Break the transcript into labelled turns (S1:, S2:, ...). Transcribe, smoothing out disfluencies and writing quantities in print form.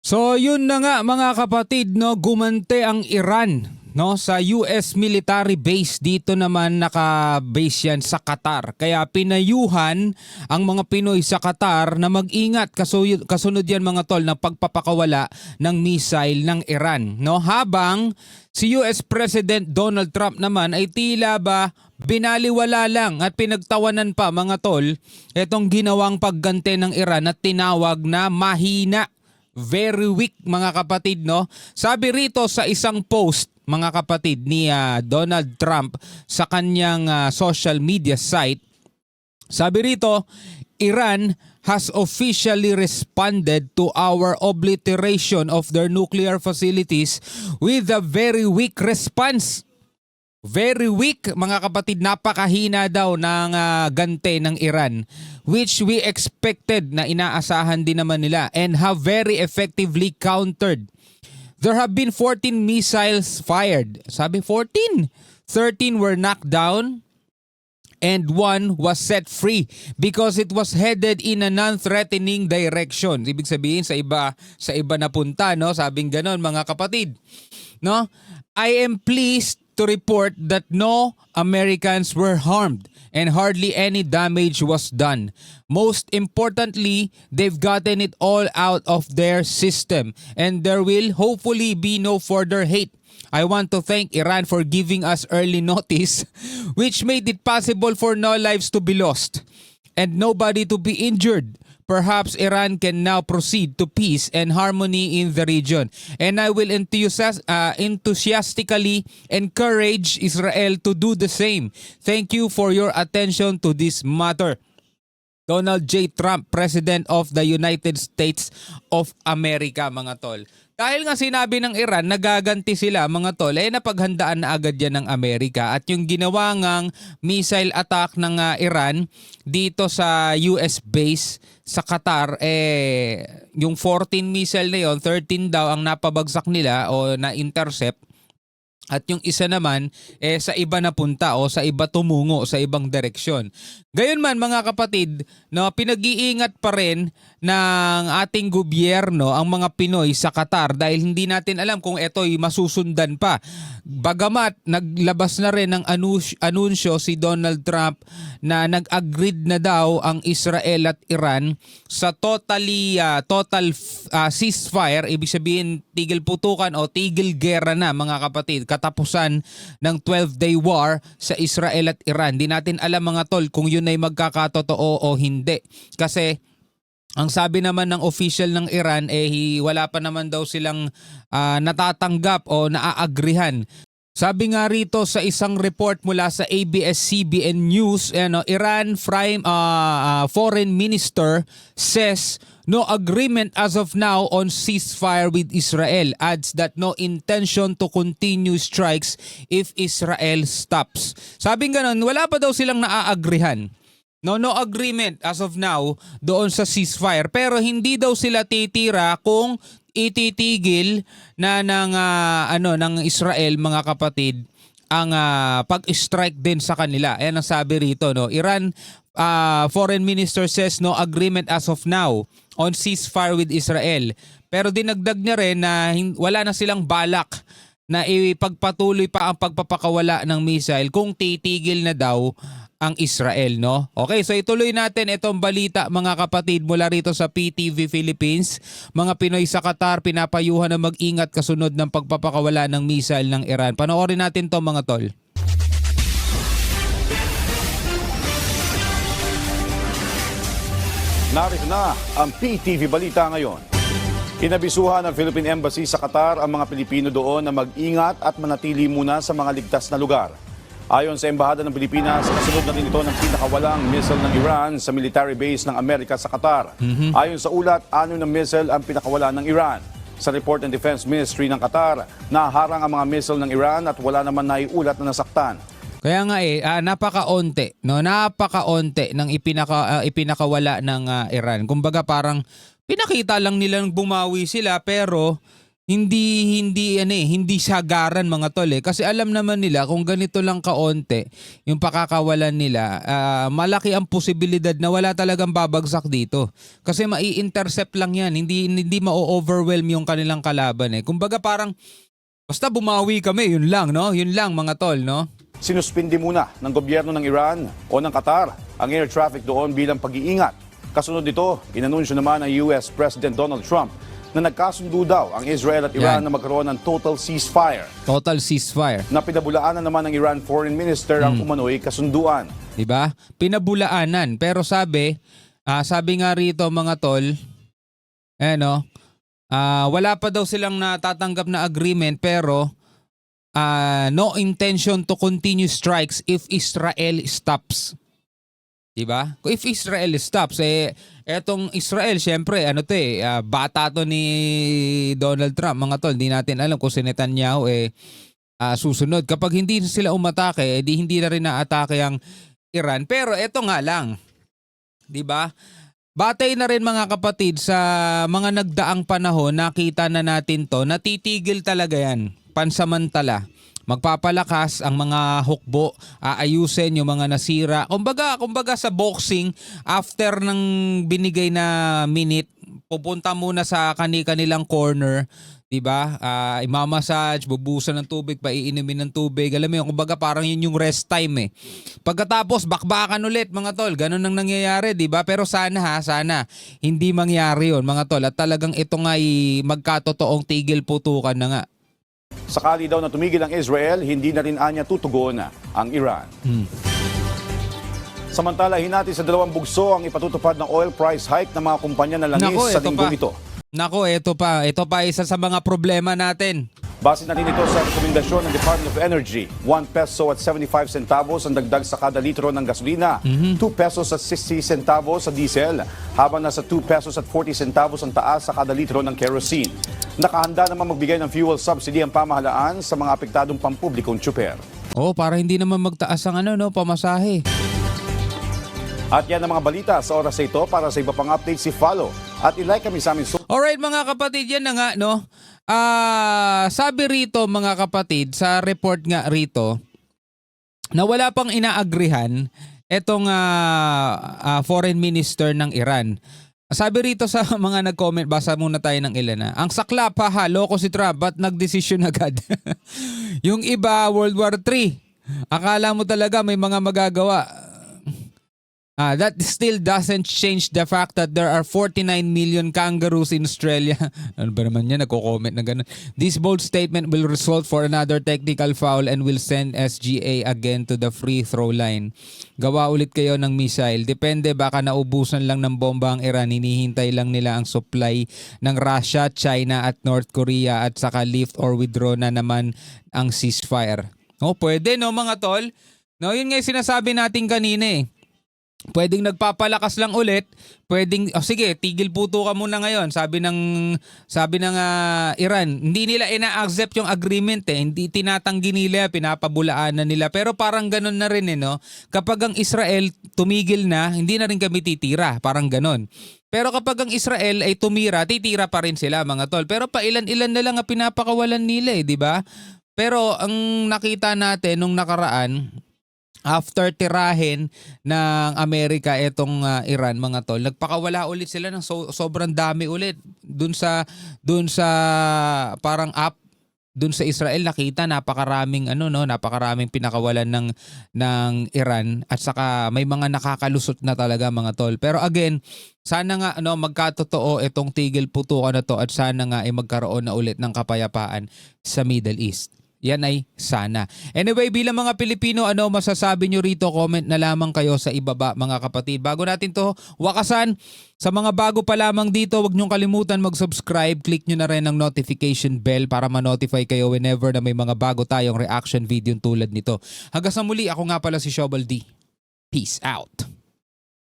S1: So yun na nga mga kapatid, no, gumante ang Iran, no, sa US military base. Dito naman naka-base yan sa Qatar. Kaya pinayuhan ang mga Pinoy sa Qatar na mag-ingat kasunod yan mga tol ng pagpapakawala ng missile ng Iran, no? Habang si US President Donald Trump naman ay tila ba binaliwala lang at pinagtawanan pa mga tol itong ginawang paggante ng Iran at tinawag na mahina. Very weak mga kapatid, no? Sabi rito sa isang post mga kapatid ni Donald Trump sa kanyang social media site, sabi rito, Iran has officially responded to our obliteration of their nuclear facilities with a very weak response. Very weak mga kapatid, napakahina daw ng gante ng Iran, which we expected na inaasahan din naman nila and have very effectively countered. There have been 14 missiles fired. Sabi 14. 13 were knocked down and one was set free because it was headed in a non-threatening direction. Ibig sabihin sa iba na punta, no? Sabing ganon mga kapatid, no? I am pleased to report that no Americans were harmed and hardly any damage was done. Most importantly, they've gotten it all out of their system and there will hopefully be no further hate. I want to thank Iran for giving us early notice, which made it possible for no lives to be lost and nobody to be injured. Perhaps Iran can now proceed to peace and harmony in the region. And I will enthusiastically encourage Israel to do the same. Thank you for your attention to this matter. Donald J. Trump, President of the United States of America, mga tol. Dahil nga sinabi ng Iran, nagaganti sila mga tol, napaghandaan na agad yan ng Amerika. At yung ginawa ngang missile attack ng Iran dito sa US base sa Qatar, yung 14 missile na yon, 13 daw ang napabagsak nila o na-intercept. At yung isa naman sa iba na punta o sa iba tumungo sa ibang direksyon. Gayunman mga kapatid, no, pinag-iingat pa rin ng ating gobyerno ang mga Pinoy sa Qatar dahil hindi natin alam kung ito'y masusundan pa. Bagamat naglabas na rin ng anunsyo si Donald Trump na nag-agreed na daw ang Israel at Iran sa total ceasefire, ibig sabihin tigil putukan o tigil gera na mga kapatid, katapusan ng 12-day war sa Israel at Iran. Di natin alam mga tol kung yun ay magkakatotoo o hindi. Kasi ang sabi naman ng official ng Iran wala pa naman daw silang natatanggap o naaagrihan. Sabi nga rito sa isang report mula sa ABS-CBN News, Iran Foreign Minister says no agreement as of now on ceasefire with Israel. Adds that no intention to continue strikes if Israel stops. Sabi nga nun, wala pa daw silang naaagrihan. No agreement as of now doon sa ceasefire. Pero hindi daw sila titira kung ititigil na ng Israel mga kapatid ang pag-strike din sa kanila. Ayan ang sabi rito, no. Iran Foreign Minister says no agreement as of now on ceasefire with Israel. Pero dinagdag niya rin na wala na silang balak na ipagpatuloy pa ang pagpapakawala ng missile kung titigil na daw ang Israel, no? Okay, so ituloy natin itong balita mga kapatid mula rito sa PTV Philippines. Mga Pinoy sa Qatar pinapayuhan na mag-ingat kasunod ng pagpapakawala ng missile ng Iran. Panoorin natin to mga tol.
S2: Narito na ang PTV Balita ngayon. Inabisuhan ng Philippine Embassy sa Qatar ang mga Pilipino doon na mag-ingat at manatili muna sa mga ligtas na lugar. Ayon sa Embahada ng Pilipinas, kasunod na rin ito ng pinakawalang missile ng Iran sa military base ng Amerika sa Qatar. Ayon sa ulat, 6 na missile ang pinakawala ng Iran. Sa report ng Defense Ministry ng Qatar, naharang ang mga missile ng Iran at wala naman naiulat na nasaktan.
S1: Kaya nga napakaonte, no? Napakaonte ng ipinakawala ng Iran. Kumbaga parang pinakita lang nilang bumawi sila pero hindi sagaran mga tol kasi alam naman nila kung ganito lang kaonte yung pakakawalan nila, malaki ang posibilidad na wala talagang babagsak dito kasi mai-intercept lang yan, hindi ma-overwhelm yung kanilang kalaban kumbaga parang basta bumawi kami, yun lang mga tol
S2: Sinuspindi muna ng gobyerno ng Iran o ng Qatar ang air traffic doon bilang pag-iingat. Kasunod nito, inanunsyo naman ng US President Donald Trump na nagkasundo daw ang Israel at Iran na magkaroon ng total ceasefire.
S1: Total ceasefire.
S2: Na pinabulaanan naman ng Iran Foreign Minister ang umano'y kasunduan.
S1: Diba? Pinabulaanan. Pero sabi nga rito mga tol, wala pa daw silang natatanggap na agreement pero no intention to continue strikes if Israel stops. Diba? If Israel stops, etong Israel, syempre, bata to ni Donald Trump, mga tol. Hindi natin alam kung si Netanyahu susunod. Kapag hindi sila umatake, hindi na rin naatake ang Iran. Pero eto nga lang, diba? Batay na rin mga kapatid sa mga nagdaang panahon, nakita na natin to, natitigil talaga yan, pansamantala. Magpapalakas ang mga hukbo, aayusin yung mga nasira. Kumbaga sa boxing, after ng binigay na minute, pupunta muna sa kanilang corner, 'di ba? Imamassage, bubusan ng tubig, paiinumin ng tubig. Alam mo yun, kumbaga parang yun yung rest time Pagkatapos bakbakan ulit mga tol. Ganun ang nangyayari, 'di ba? Pero sana hindi mangyari yun mga tol. At talagang ito nga magkatotoong tigil putukan na nga.
S2: Sakali daw na tumigil ang Israel, hindi na rin anya tutugon ang Iran. Samantala, hinati sa dalawang bugso ang ipatutupad ng oil price hike ng mga kumpanya na langis sa linggong ito.
S1: Nako, ito pa isa sa mga problema natin.
S2: Base na rin ito sa rekomendasyon ng Department of Energy. 1 peso at 75 centavos ang dagdag sa kada litro ng gasolina, 2 pesos at 60 centavos sa diesel, habang nasa 2 pesos at 40 centavos ang taas sa kada litro ng kerosene. Nakahanda naman magbigay ng fuel subsidy ang pamahalaan sa mga apektadong pampublikong tsuper.
S1: Para hindi naman magtaas ang pamasahe.
S2: At yan ang mga balita sa oras na ito. Para sa iba pang updates, follow at ilike kami sa aming
S1: Alright mga kapatid, yan na nga sabi rito mga kapatid, sa report nga rito, na wala pang inaagrihan itong foreign minister ng Iran. Sabi rito sa mga nag-comment, basa muna tayo ng ilan Ang sakla pa loko si Trump, ba't nagdesisyon agad? Yung iba, World War III. Akala mo talaga may mga magagawa. That still doesn't change the fact that there are 49 million kangaroos in Australia. Ano ba naman yan? Nagko-comment na gano'n. This bold statement will result for another technical foul and will send SGA again to the free throw line. Gawa ulit kayo ng missile. Depende, baka naubusan lang ng bomba ang Iran. Hinihintay lang nila ang supply ng Russia, China at North Korea at saka lift or withdraw na naman ang ceasefire. Pwede mga tol. Yun nga yung sinasabi natin kanina Pwedeng nagpapalakas lang ulit, pwedeng sige, tigil puto ka muna ngayon. Sabi ng Iran, hindi nila ina-accept yung agreement hindi tinatanggi nila, pinapabulaanan nila. Pero parang ganun na rin Kapag ang Israel tumigil na, hindi na rin kami titira, parang ganun. Pero kapag ang Israel ay tumira, titira pa rin sila mga tol. Pero pailan-ilan na lang ang pinapakawalan nila di ba? Pero ang nakita natin nung nakaraan, after tirahin ng Amerika itong Iran mga tol, nagpakawala ulit sila ng sobrang dami ulit. Dun sa parang dun sa Israel nakita napakaraming napakaraming pinakawalan ng Iran at saka may mga nakakalusot na talaga mga tol. Pero again, sana nga magkatotoo itong tigil putukan na to at sana nga ay magkaroon na ulit ng kapayapaan sa Middle East. Yan ay sana. Anyway, bilang mga Pilipino, masasabi nyo rito? Comment na lamang kayo sa ibaba mga kapatid. Bago natin to wakasan, sa mga bago pa lamang dito, huwag nyong kalimutan mag-subscribe. Click nyo na rin ang notification bell para ma-notify kayo whenever na may mga bago tayong reaction video tulad nito. Hanggang sa muli, ako nga pala si Shobal D. Peace out.